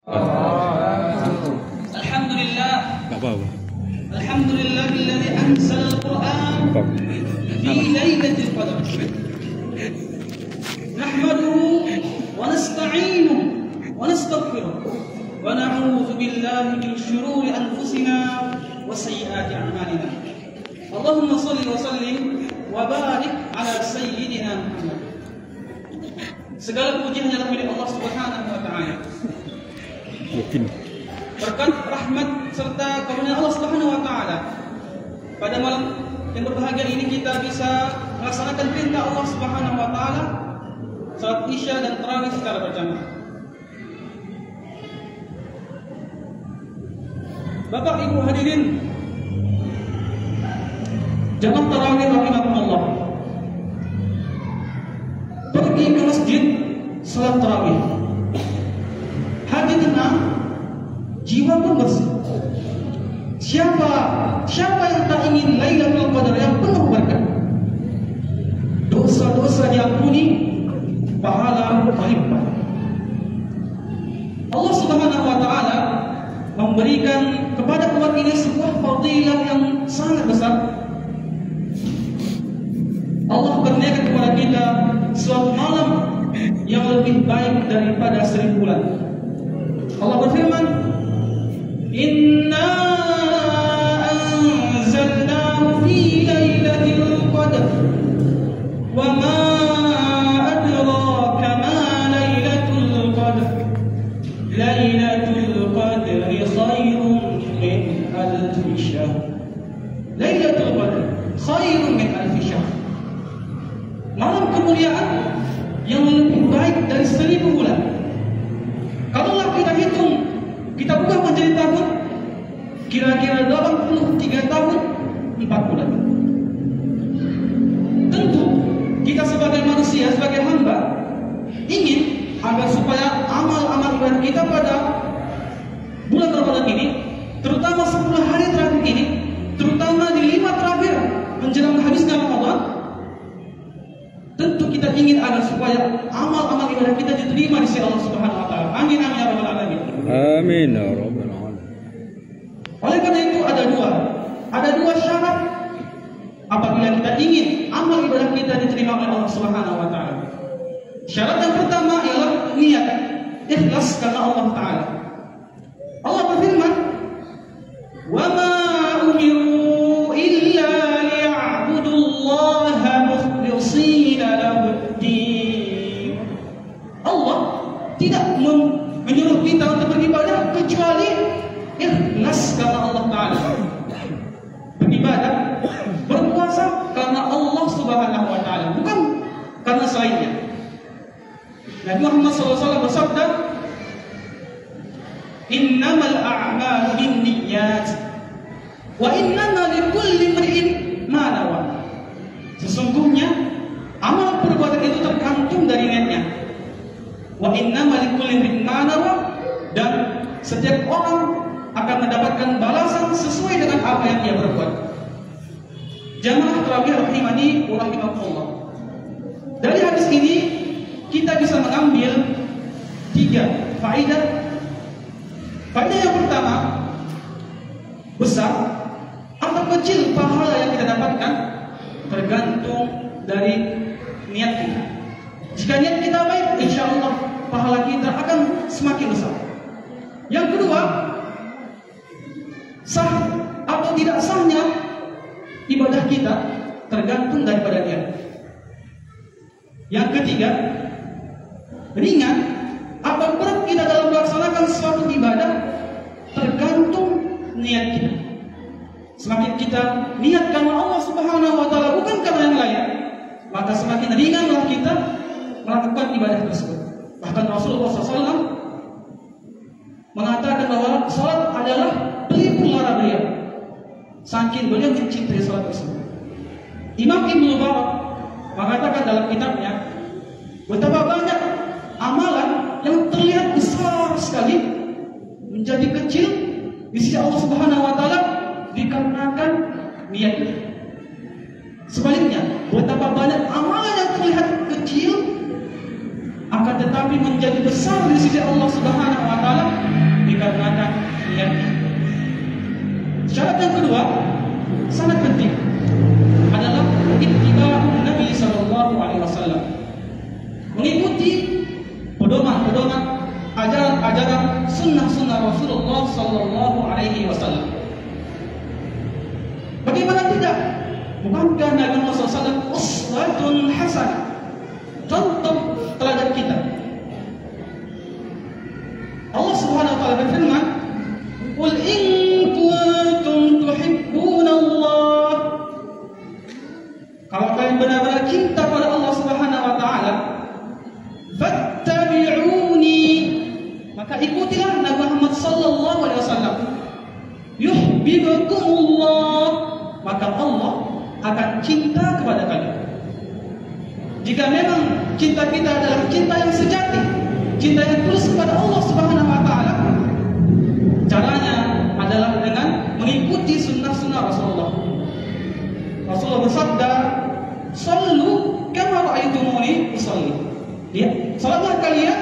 Alhamdulillah. Alhamdulillah alladzi anzala al-Qur'an fi lailatul qadar. Nahmaduhu wa nasta'inuhu wa nastaghfiruh wa na'udzu billahi min shururi anfusina wa sayyiati a'malina. Allahumma shalli wa sallim wa barik ala sayyidina Muhammad. Segala puji hanyalah milik Allah Subhanahu wa taala. Berkat rahmat serta karunia Allah Subhanahu wa taala, pada malam yang berbahagia ini kita bisa melaksanakan perintah Allah Subhanahu wa taala, salat Isya dan tarawih secara berjamaah. Bapak Ibu hadirin jamaah tarawih rahimakumullah, pergi ke masjid salat tarawih, hati tenang, jiwa pun bersih. Siapa yang tak ingin Lailatul Qadar yang penuh berkah, dosa-dosa diampuni, pahala berlimpah. Allah Subhanahu wa taala memberikan kepada umat ini sebuah fadilah yang sangat besar. Allah kurniakan kepada kita suatu malam yang lebih baik daripada 1000 bulan. Allah berfirman, Inna anzalnahu fi lailatul qadar wa ma adraka ma lailatul qadar lailatul qadri khairun min alf syahr. Lailatul qadar khairun min alf syahr, malam kemuliaan yang lebih baik dari 1000 bulan. Kalaulah kita hitung, kita buka menjadi tahun, kira-kira 83 tahun 4 bulan. Tentu kita sebagai manusia, sebagai hamba, ingin agar supaya amal-amal ibadah kita pada bulan Ramadan ini, terutama 10 hari terakhir ini, terutama di 5 terakhir menjelang habisnya Ramadan, tentu kita ingin agar supaya amal-amal ibadah kita diterima di sisi Allah Subhanahu wa taala. Amin amin ya rabbal alamin. Amin ya rabbal alamin. Oleh karena itu ada dua syarat apabila kita ingin amal ibadah kita diterima oleh Allah Subhanahu wa taala. Syarat yang pertama ialah niat, ikhlas karena Allah taala. Allah berfirman, "Wa ma umiru illa liya'budullaha mukhlishina lahu-d-din." Allah tidak menyuruh kita untuk beribadah kecuali ikhlas karena Allah taala. Beribadah, berpuasa karena Allah Subhanahu wa taala, bukan karena selainnya. Nabi Muhammad SAW bersabda, "Innamal a'malu binniyat wa innama likulli imri'in ma nawa." Sesungguhnya amal perbuatan itu tergantung dari niatnya. Wa innama likulli imri'in ma nawa, dan setiap orang akan mendapatkan balasan sesuai dengan apa yang dia berbuat. Jamaah tarawih rahimani wa rahimakumullah. Dari hadis ini kita bisa mengambil 3 faedah. Faedah yang pertama, besar atau kecil pahala yang kita dapatkan tergantung dari niat kita. Jika niat kita baik, insya Allah pahala kita akan semakin besar. Yang kedua, sah atau tidak sahnya ibadah kita tergantung daripada niat. Yang ketiga, ringan atau berat kita dalam melaksanakan suatu ibadah tergantung niat kita. Semakin kita niat karena Allah Subhanahu wa taala, bukan karena yang lain, maka semakin ringanlah kita melakukan ibadah tersebut. Bahkan Rasulullah SAW mengatakan bahwa salat adalah pelipur lara beliau, saking beliau mencintai salat tersebut. Imam Ibnu Mubarak mengatakan dalam kitabnya, betapa banyak amalan yang terlihat besar sekali menjadi kecil di sisi Allah Subhanahu wa taala dikarenakan niatnya. Sebaliknya, betapa banyak amalan yang terlihat kecil akan tetapi menjadi besar di sisi Allah Subhanahu wa taala sunnah-sunnah Rasulullah Sallallahu Alaihi Wasallam. Bagaimana tidak? Bukankah Nabi Muhammad SAW uswatun hasanah, contoh teladan kita? Allah Subhanahu Wa Taala berfirman, "Qul in kuntum tuhibbuna Allah." Kalau kalian benar-benar cinta pada Allah Subhanahu Wa Taala, fattabi'uni, maka ikutilah Nabi Muhammad Sallallahu Alaihi Wasallam. Yuhibbukumullah, maka Allah akan cinta kepada kalian. Jika memang cinta kita adalah cinta yang sejati, cinta yang tulus kepada Allah Subhanahu Wa Taala, caranya adalah dengan mengikuti sunnah-sunnah Rasulullah. Rasulullah bersabda, "Shallu kama ra'aitumuni usolli." Ya, salatlah kalian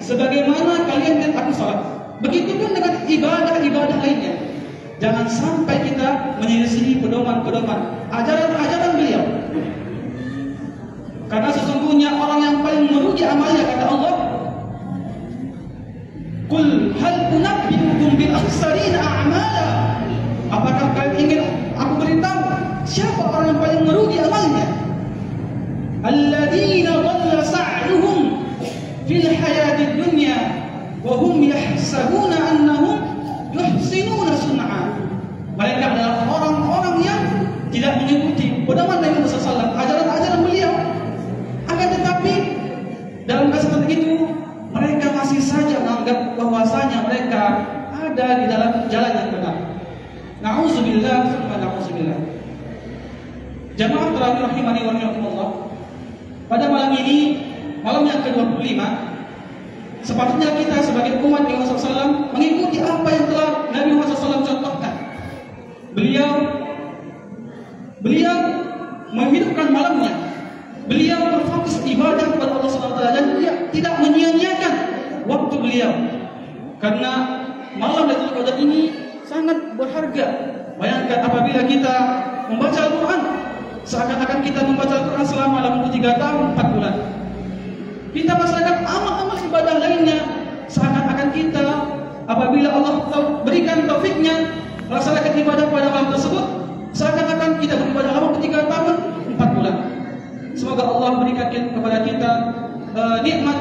sebagaimana kalian lihat aku salat. Begitupun dengan ibadah-ibadah lainnya. Jangan sampai kita menyelisihi pedoman-pedoman ajaran-ajaran beliau. Karena sesungguhnya orang yang paling merugi amalnya, kata Allah, "Qul hal unabbiukum bil akhsarina a'mala." Apakah kalian ingin aku beritahu siapa orang yang paling merugi amalnya? Alladzina dhalla sa'yuhum fil hayatid dunya wa hum yahsabuna annahum yuhsinuna sun'a. Mereka adalah orang-orang yang tidak mengikuti pedoman Nabi Muhammad SAW, ajaran-ajaran beliau. Akan tetapi dalam kesempatan itu mereka masih saja menganggap bahwasanya mereka ada di dalam jalan yang benar. Na'udzubillah, na'udzubillah. Jamaah terakhir rahimani wa rahimakumullah. Pada malam ini, malam yang ke-25, sepatutnya kita sebagai umat Nabi Muhammad SAW mengikuti apa yang telah Nabi Muhammad SAW contohkan. Beliau menghidupkan malamnya. Beliau berfokus ibadah kepada Allah SWT dan tidak menyia-nyiakan waktu beliau. Karena malam Lailatul Qadar ini sangat berharga. Bayangkan apabila kita membaca Al-Quran, seakan-akan kita membaca Al-Quran selama 83 tahun 4 bulan. Kita melaksanakan amal-amal ibadah lainnya, seakan-akan kita apabila Allah berikan taufiknya melaksanakan ibadah pada malam tersebut, seakan-akan kita beribadah selama 3 tahun 4 bulan. Semoga Allah berikan kepada kita nikmat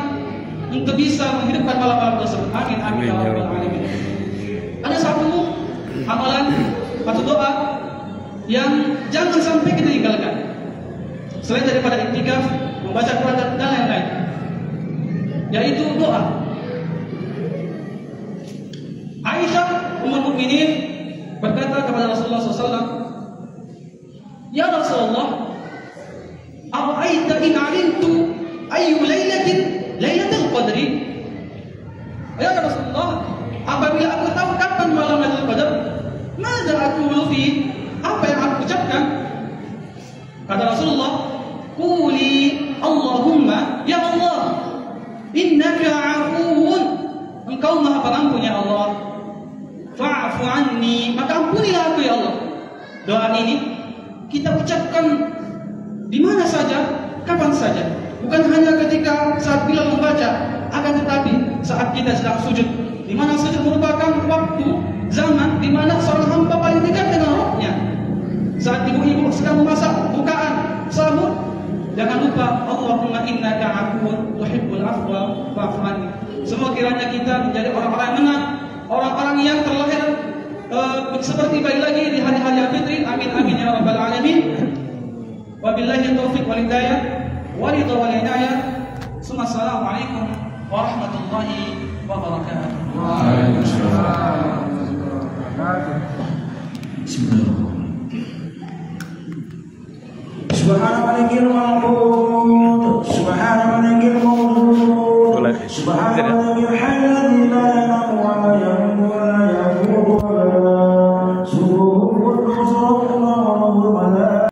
untuk bisa menghidupkan malam-malam tersebut. Amin, amin, ya rabbal alamin. Ada satu amalan atau doa yang jangan sampai kita tinggalkan selain daripada iktikaf, membaca Quran dan lain-lain, yaitu doa. Aisyah Ummul Mukminin berkata kepada Rasulullah SAW, "Ya Rasulullah, ara'aita in 'alimtu ayyu lailatin lailatul qadri?" Ya Rasulullah, apabila aku tahu kapan malam Lailatul Qadar, mada aqulu fi, apa yang aku ucapkan? Kata Rasulullah, "Quli Allahumma, ya Allah, innaka 'afuwun, engkau Maha Pengampun ya Allah. Fa'fu anni, maka ampunilah aku ya Allah." Doa ini kita ucapkan di mana saja, kapan saja. Bukan hanya ketika saat Bilal membaca, akan tetapi saat kita sedang sujud, di mana sujud merupakan waktu zaman di mana seorang hamba paling dekat dengan Rabbnya. Saat ibu-ibu sedang memasak bukaan sahur, jangan lupa Allahumma innaka 'afuwun tuhibbul afwa fa'fu anni. Semua kiranya kita menjadi orang-orang yang menang, orang-orang yang terlahir seperti bayi lagi di hari-hari yang fitri. Amin, amin, ya rabbal alamin. Wabillahi taufiq wal hidayah wa ridha wal inayah. Assalamualaikum warahmatullahi wabarakatuh. Waalaikumsalam. Bismillahirrahmanirrahim. Subhanallah.